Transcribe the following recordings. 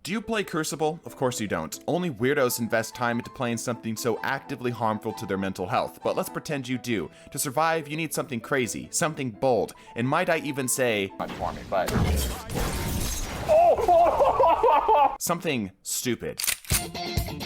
Do you play Crucible? Of course you don't. Only weirdos invest time into playing something so actively harmful to their mental health, but let's pretend you do. To survive, you need something crazy, something bold, and might I even say, not for me, but something stupid.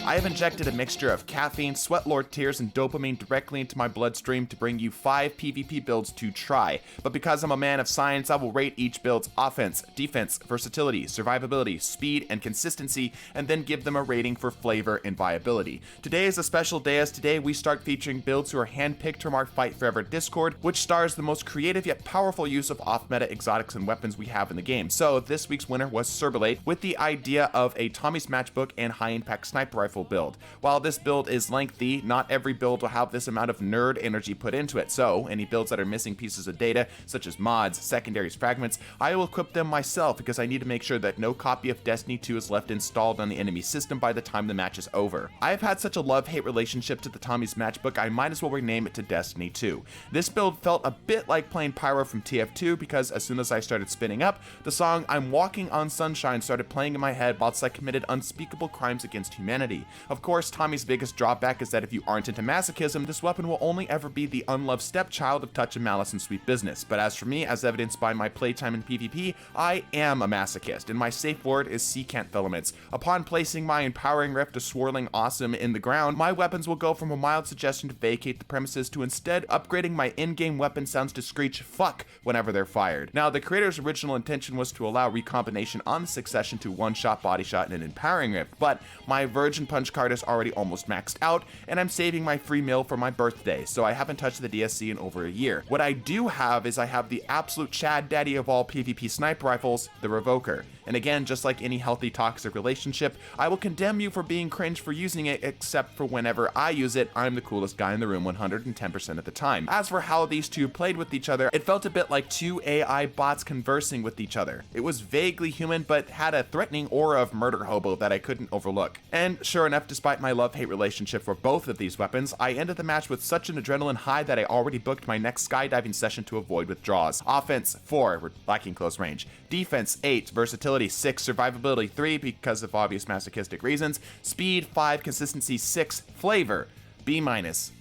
I have injected a mixture of caffeine, sweatlord tears, and dopamine directly into my bloodstream to bring you 5 PvP builds to try. But because I'm a man of science, I will rate each build's offense, defense, versatility, survivability, speed, and consistency, and then give them a rating for flavor and viability. Today is a special day, as today we start featuring builds who are handpicked from our Fight Forever Discord, which stars the most creative yet powerful use of off-meta exotics and weapons we have in the game. So this week's winner was Cerberus, with the idea of a Tommy's Matchbook and high-impact sniper rifle build. While this build is lengthy, not every build will have this amount of nerd energy put into it, so any builds that are missing pieces of data, such as mods, secondaries, fragments, I will equip them myself because I need to make sure that no copy of Destiny 2 is left installed on the enemy system by the time the match is over. I have had such a love-hate relationship to the Tommy's Matchbook, I might as well rename it to Destiny 2. This build felt a bit like playing Pyro from TF2 because as soon as I started spinning up, the song I'm Walking on Sunshine started playing in my head whilst I committed unspeakable crimes against humanity. Of course, Tommy's biggest drawback is that if you aren't into masochism, this weapon will only ever be the unloved stepchild of touch of malice and sweet business. But as for me, as evidenced by my playtime in PvP, I am a masochist, and my safe word is secant filaments. Upon placing my empowering rift to swirling awesome in the ground, my weapons will go from a mild suggestion to vacate the premises to instead upgrading my in-game weapon sounds to screech fuck whenever they're fired. Now, the creator's original intention was to allow recombination on the succession to one-shot, body shot, and an empowering rift, but my virgin punch card is already almost maxed out, and I'm saving my free meal for my birthday, so I haven't touched the DSC in over a year. What I do have is I have the absolute Chad daddy of all PvP sniper rifles, the Revoker. And again, just like any healthy toxic relationship, I will condemn you for being cringe for using it, except for whenever I use it, I'm the coolest guy in the room 110% of the time. As for how these two played with each other, it felt a bit like two AI bots conversing with each other. It was vaguely human, but had a threatening aura of murder hobo that I couldn't overlook. And sure enough, despite my love-hate relationship for both of these weapons, I ended the match with such an adrenaline high that I already booked my next skydiving session to avoid withdrawals. Offense 4, we're lacking close range. Defense 8, versatility 6, survivability 3 because of obvious masochistic reasons, speed 5, consistency 6, flavor B-,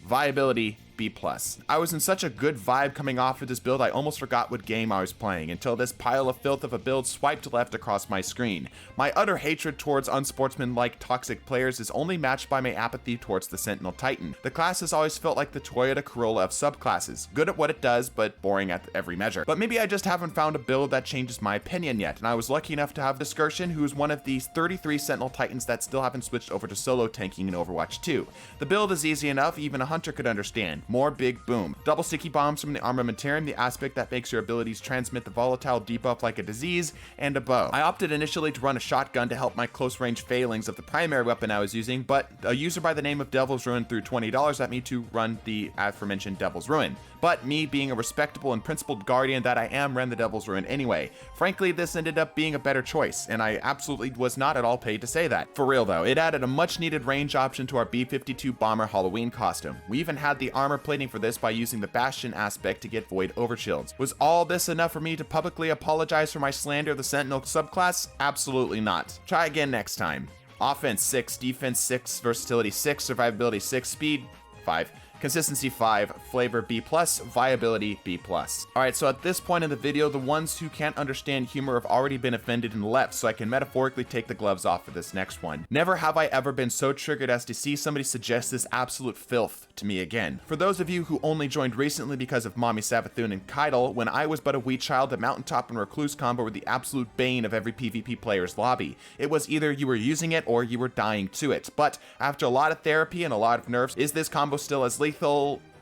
viability B+. I was in such a good vibe coming off of this build I almost forgot what game I was playing until this pile of filth of a build swiped left across my screen. My utter hatred towards unsportsmanlike toxic players is only matched by my apathy towards the Sentinel Titan. The class has always felt like the Toyota Corolla of subclasses, good at what it does but boring at every measure. But maybe I just haven't found a build that changes my opinion yet, and I was lucky enough to have Discursion, who is one of these 33 Sentinel Titans that still haven't switched over to solo tanking in Overwatch 2. The build is easy enough, even a hunter could understand. More big boom. Double sticky bombs from the armamentarium, the aspect that makes your abilities transmit the volatile debuff like a disease, and a bow. I opted initially to run a shotgun to help my close range failings of the primary weapon I was using, but a user by the name of Devil's Ruin threw $20 at me to run the aforementioned Devil's Ruin. But me being a respectable and principled guardian that I am, ran the Devil's Ruin anyway. Frankly, this ended up being a better choice, and I absolutely was not at all paid to say that. For real though, it added a much needed range option to our B-52 Bomber Halloween costume. We even had the armor plating for this by using the Bastion aspect to get void overshields. Was all this enough for me to publicly apologize for my slander of the Sentinel subclass? Absolutely not. Try again next time. Offense 6, defense 6, versatility 6, survivability 6, speed 5. Consistency 5, flavor B+, viability B+. Alright, so at this point in the video, the ones who can't understand humor have already been offended and left, so I can metaphorically take the gloves off for this next one. Never have I ever been so triggered as to see somebody suggest this absolute filth to me again. For those of you who only joined recently because of Mommy Savathun and Kydal, when I was but a wee child, the Mountaintop and Recluse combo were the absolute bane of every PvP player's lobby. It was either you were using it or you were dying to it. But after a lot of therapy and a lot of nerfs, is this combo still as lethal?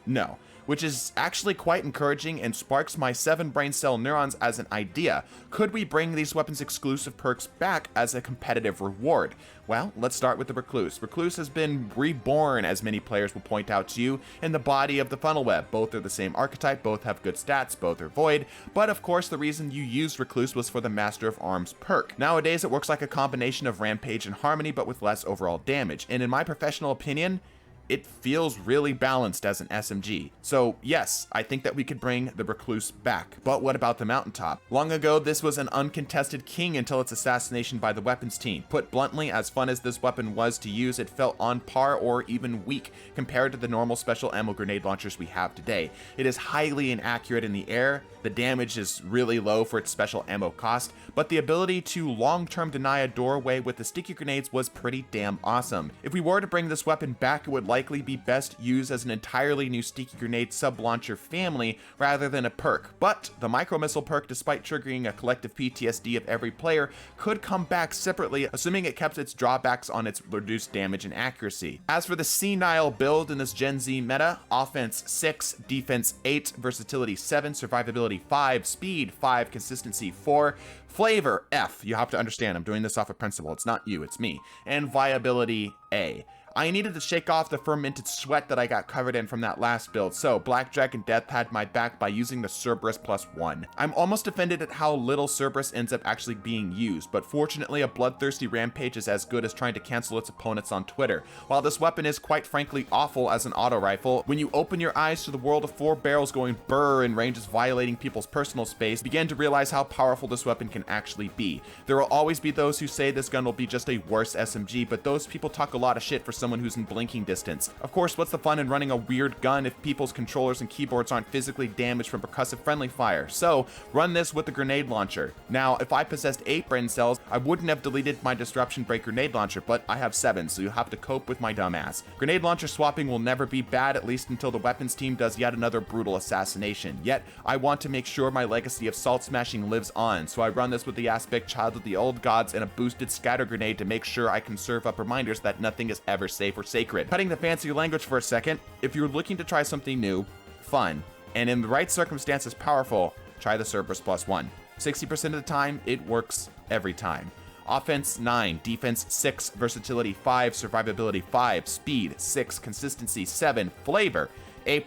No. Which is actually quite encouraging and sparks my 7 brain cell neurons as an idea. Could we bring these weapons exclusive perks back as a competitive reward? Well, let's start with the Recluse. Recluse has been reborn, as many players will point out to you, in the body of the funnel web. Both are the same archetype, both have good stats, both are void, but of course the reason you used Recluse was for the Master of Arms perk. Nowadays it works like a combination of Rampage and Harmony, but with less overall damage, and in my professional opinion, it feels really balanced as an SMG. So yes, I think that we could bring the Recluse back. But what about the Mountaintop? Long ago, this was an uncontested king until its assassination by the weapons team. Put bluntly, as fun as this weapon was to use, it felt on par or even weak compared to the normal special ammo grenade launchers we have today. It is highly inaccurate in the air, the damage is really low for its special ammo cost, but the ability to long-term deny a doorway with the sticky grenades was pretty damn awesome. If we were to bring this weapon back, it would likely be best used as an entirely new sticky grenade sub-launcher family rather than a perk, but the micro missile perk, despite triggering a collective PTSD of every player, could come back separately, assuming it kept its drawbacks on its reduced damage and accuracy. As for the senile build in this Gen Z meta, offense 6, defense 8, versatility 7, survivability 5, speed 5, consistency 4, flavor F. You have to understand, I'm doing this off of principle. It's not you, it's me. And viability A. I needed to shake off the fermented sweat that I got covered in from that last build, so Black Dragon Death had my back by using the Cerberus +1. I'm almost offended at how little Cerberus ends up actually being used, but fortunately a bloodthirsty rampage is as good as trying to cancel its opponents on Twitter. While this weapon is quite frankly awful as an auto rifle, when you open your eyes to the world of 4 barrels going brrr in ranges violating people's personal space, begin to realize how powerful this weapon can actually be. There will always be those who say this gun will be just a worse SMG, but those people talk a lot of shit for someone who's in blinking distance. Of course, what's the fun in running a weird gun if people's controllers and keyboards aren't physically damaged from percussive friendly fire? So, run this with the grenade launcher. Now, if I possessed 8 brain cells, I wouldn't have deleted my disruption break grenade launcher, but I have 7, so you'll have to cope with my dumb ass. Grenade launcher swapping will never be bad, at least until the weapons team does yet another brutal assassination. Yet, I want to make sure my legacy of salt smashing lives on, so I run this with the aspect child of the old gods and a boosted scatter grenade to make sure I can serve up reminders that nothing is ever safe or sacred. Cutting the fancy language for a second, if you're looking to try something new, fun, and in the right circumstances powerful, try the Cerberus +1. 60% of the time, it works every time. Offense 9, defense 6, versatility 5, survivability 5, speed 6, consistency 7, flavor A+,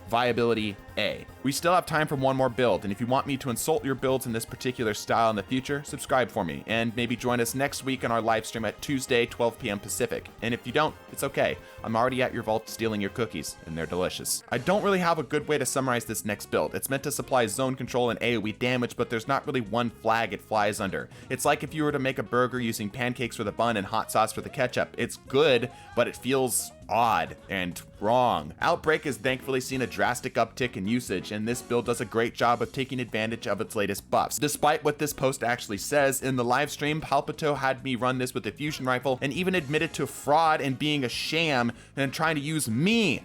viability A. We still have time for one more build, and if you want me to insult your builds in this particular style in the future, subscribe for me, and maybe join us next week on our live stream at Tuesday, 12 p.m. Pacific. And if you don't, it's okay. I'm already at your vault stealing your cookies, and they're delicious. I don't really have a good way to summarize this next build. It's meant to supply zone control and AoE damage, but there's not really one flag it flies under. It's like if you were to make a burger using pancakes for the bun and hot sauce for the ketchup. It's good, but it feels odd and wrong. Outbreak has thankfully seen a drastic uptick in usage, and this build does a great job of taking advantage of its latest buffs. Despite what this post actually says, in the live stream, Palpito had me run this with a fusion rifle and even admitted to fraud and being a sham and trying to use me,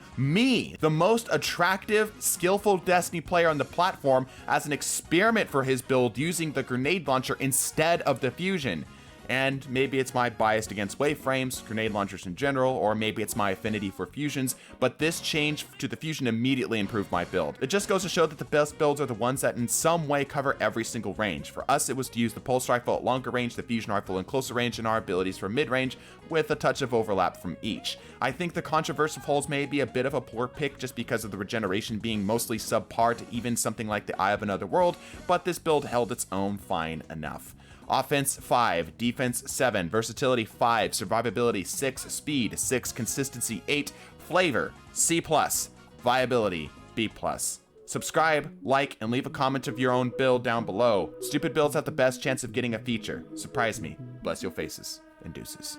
the most attractive, skillful Destiny player on the platform, as an experiment for his build using the grenade launcher instead of the fusion. And maybe it's my bias against wave frames, grenade launchers in general, or maybe it's my affinity for fusions, but this change to the fusion immediately improved my build. It just goes to show that the best builds are the ones that in some way cover every single range. For us, it was to use the pulse rifle at longer range, the fusion rifle in closer range, and our abilities for mid-range, with a touch of overlap from each. I think the controversial holes may be a bit of a poor pick just because of the regeneration being mostly subpar to even something like the Eye of Another World, but this build held its own fine enough. Offense 5, defense 7, versatility 5, survivability 6, speed 6, consistency 8, flavor C+, viability B+. Subscribe, like, and leave a comment of your own build down below. Stupid builds have the best chance of getting a feature. Surprise me. Bless your faces, and deuces.